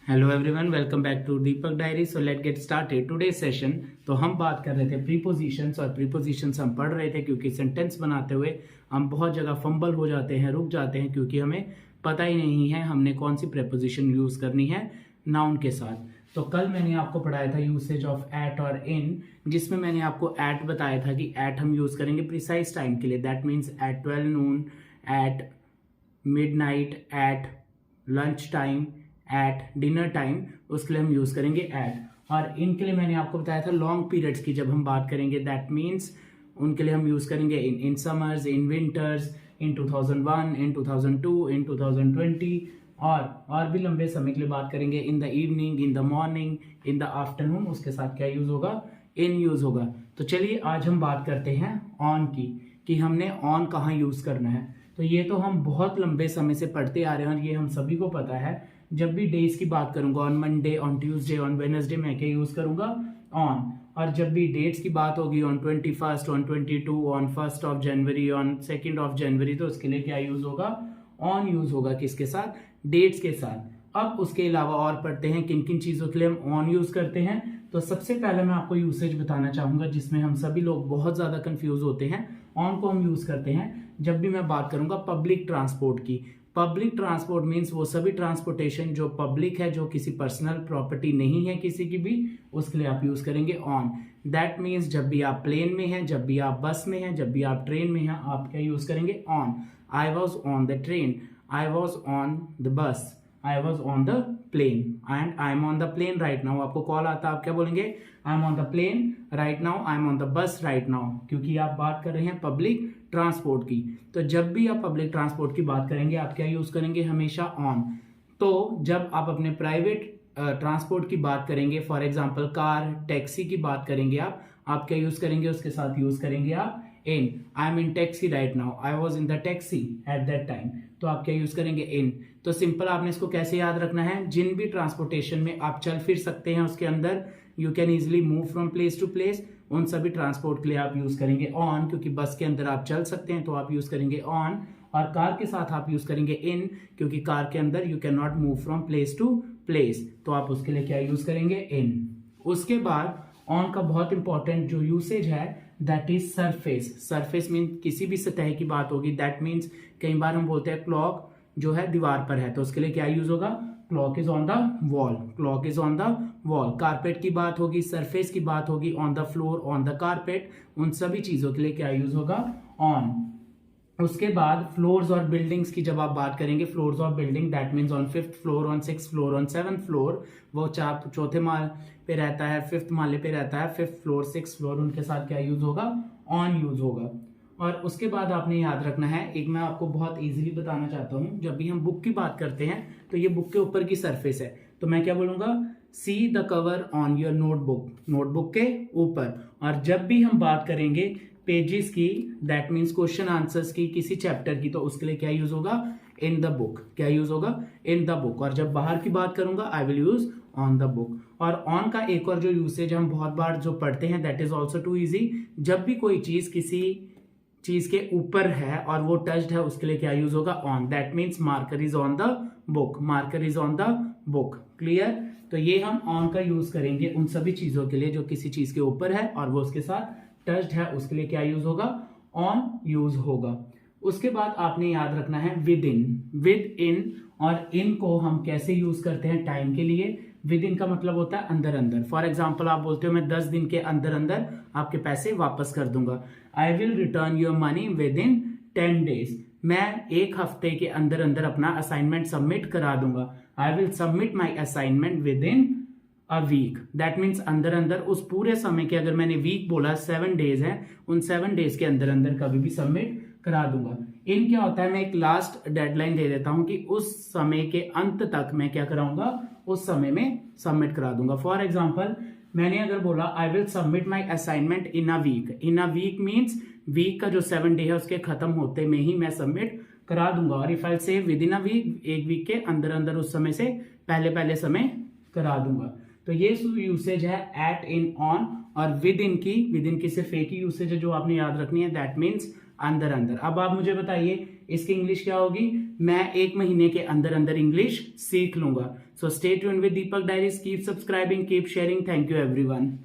Hello everyone, welcome back to Deepak diary. So let get started today session. तो हम बात कर रहे थे प्रीपोजिशंस, और प्रीपोजिशंस हम पढ़ रहे थे क्योंकि सेंटेंस बनाते हुए हम बहुत जगह फंबल हो जाते हैं, रुक जाते हैं, क्योंकि हमें पता ही नहीं है हमने कौन सी प्रीपोजिशन यूज करनी है नाउन के साथ। तो कल मैंने आपको पढ़ाया था यूसेज ऑफ एट और इन, जिसमें मैंने आपको एट बताया था कि एट हम यूज करेंगे प्रिसाइज टाइम के लिए, that means at 12 noon, at midnight, at lunch time, at dinner time, उसके लिए हम यूज करेंगे एट। और इनके लिए मैंने आपको बताया था लॉन्ग पीरियड्स की जब हम बात करेंगे, दैट मीन्स उनके लिए हम यूज करेंगे इन समर्स, इन विंटर्स, इन 2001, इन 2002, इन 2020, और भी लंबे समय के लिए बात करेंगे in the evening, in the morning, in the afternoon, उसके साथ क्या यूज होगा, इन यूज होगा। तो चलिए आज हम बात करते हैं ऑन की, कि हमने ऑन कहाँ यूज करना है। तो ये तो हम बहुत लंबे समय से पढ़ते आ रहे हैं और ये हम सभी को पता है। जब भी डेज की बात करूंगा, on Monday, on Tuesday, on Wednesday, मैं क्या यूज करूंगा, ऑन। और जब भी डेट्स की बात होगी, on 21, on 22, on 1 January, on 2 जनवरी, तो उसके लिए क्या यूज होगा, ऑन यूज होगा। किसके साथ, डेट्स के साथ। अब उसके अलावा और पढ़ते हैं किन किन चीजों के लिए हम ऑन यूज करते हैं। तो सबसे पहले मैं आपको यूसेज बताना चाहूंगा जिसमें हम सभी लोग बहुत ज्यादा कंफ्यूज होते हैं। ऑन को हम यूज करते हैं जब भी मैं बात करूंगा पब्लिक ट्रांसपोर्ट की। पब्लिक ट्रांसपोर्ट मीन्स वो सभी ट्रांसपोर्टेशन जो पब्लिक है, जो किसी पर्सनल प्रॉपर्टी नहीं है किसी की भी, उसके लिए आप यूज करेंगे ऑन। दैट मीन्स जब भी आप प्लेन में हैं, जब भी आप बस में हैं, जब भी आप ट्रेन में हैं, आप क्या यूज करेंगे, on. I was on the train, I was on the bus, I was on the plane, and I am on the plane right now. आपको कॉल आता है, आप क्या बोलेंगे, I am on the plane right now, I am on the bus right now, क्योंकि आप बात कर रहे हैं पब्लिक ट्रांसपोर्ट की। तो जब भी आप पब्लिक ट्रांसपोर्ट की बात करेंगे, आप क्या यूज करेंगे, हमेशा ऑन। तो जब आप अपने प्राइवेट ट्रांसपोर्ट की बात करेंगे, फॉर एग्जांपल कार, टैक्सी की बात करेंगे, आप क्या यूज करेंगे, उसके साथ यूज करेंगे आप in. I am in taxi right now, I was in the taxi at that time, तो आप क्या यूज करेंगे, इन। तो सिंपल आपने इसको कैसे याद रखना है, जिन भी ट्रांसपोर्टेशन में आप चल फिर सकते हैं उसके अंदर, you can easily move from place to place, उन सभी ट्रांसपोर्ट के लिए आप यूज करेंगे ऑन, क्योंकि बस के अंदर आप चल सकते हैं तो आप यूज करेंगे ऑन। और कार के साथ आप यूज करेंगे इन, क्योंकि कार के अंदर you can not move from place to place, तो आप उसके लिए क्या यूज करेंगे, इन। उसके बाद ऑन का बहुत इंपॉर्टेंट जो यूसेज है, that is surface. Surface mean किसी भी सतह की बात होगी, दैट मीन्स कई बार हम बोलते हैं क्लॉक जो है दीवार पर है, तो उसके लिए क्या यूज होगा, clock is on the wall, clock is on the wall. Carpet की बात होगी, सरफेस की बात होगी, on the floor, on the carpet, उन सभी चीजों के लिए क्या यूज होगा, ऑन। उसके बाद फ्लोर्स और बिल्डिंग्स की जब आप बात करेंगे, floors of building, that means on 5th floor, on 6th floor, on 7th floor, वो चौथे माल पे रहता है, 5th माले पे रहता है, 5th फ्लोर, 6th फ्लोर, उनके साथ क्या यूज होगा, ऑन यूज होगा। और उसके बाद आपने याद रखना है, एक मैं आपको बहुत इजीली बताना चाहता हूं, जब भी हम बुक की बात करते हैं तो ये बुक के ऊपर की सरफेस है, तो मैं क्या बोलूंगा, see the cover on your notebook, notebook के ऊपर। और जब भी हम बात करेंगे पेजेस की, दैट मीन्स क्वेश्चन आंसर्स की, किसी चैप्टर की, तो उसके लिए क्या यूज होगा, इन द बुक, क्या यूज होगा, इन द बुक। और जब बाहर की बात करूंगा, I will use on the book. और ऑन का एक और जो यूसेज हम बहुत बार जो पढ़ते हैं, that is also too easy. जब भी कोई चीज किसी चीज के ऊपर है और वो टच्ड है, उसके लिए क्या यूज होगा, on. That means marker is on the book, marker is on the book, clear. तो ये हम ऑन का यूज करेंगे उन सभी चीजों के लिए जो किसी चीज के ऊपर है और वो उसके साथ टच्ड है, उसके लिए क्या यूज होगा, ऑन यूज होगा। उसके बाद आपने याद रखना है विद इन, विद इन। और इन को हम कैसे यूज करते हैं, टाइम के लिए। विद इन का मतलब होता है अंदर अंदर। फॉर एग्जाम्पल आप बोलते हो मैं 10 दिन के अंदर अंदर आपके पैसे वापस कर दूंगा, I will return your money with in 10 days, मैं एक हफ्ते के अंदर अंदर अपना असाइनमेंट सबमिट करा दूंगा, I will submit my assignment within a week. That means अंदर अंदर, उस पूरे समय के, अगर मैंने वीक बोला, 7 डेज है, उन 7 डेज के अंदर अंदर कभी भी सबमिट करा दूंगा। इन क्या होता है, मैं एक लास्ट डेडलाइन दे देता हूं कि उस समय के अंत तक मैं क्या कराऊंगा, उस समय में सबमिट करा दूंगा। फॉर एग्जाम्पल मैंने अगर बोला I will submit my assignment in a week, in a week means week का जो 7 डे है उसके खत्म होते में ही मैं सबमिट करा दूंगा। और इफ आई से विद इन अ वीक, एक वीक के अंदर अंदर उस समय से पहले समय करा दूंगा। तो ये यूसेज है एट, इन, ऑन। और विद इन की सिर्फ एक ही यूसेज है जो आपने याद रखनी है, दैट मीन्स अंदर अंदर। अब आप मुझे बताइए इसकी इंग्लिश क्या होगी, मैं 1 महीने के अंदर अंदर इंग्लिश सीख लूंगा। So stay tuned with Deepak diaries, keep subscribing, keep sharing. Thank you everyone.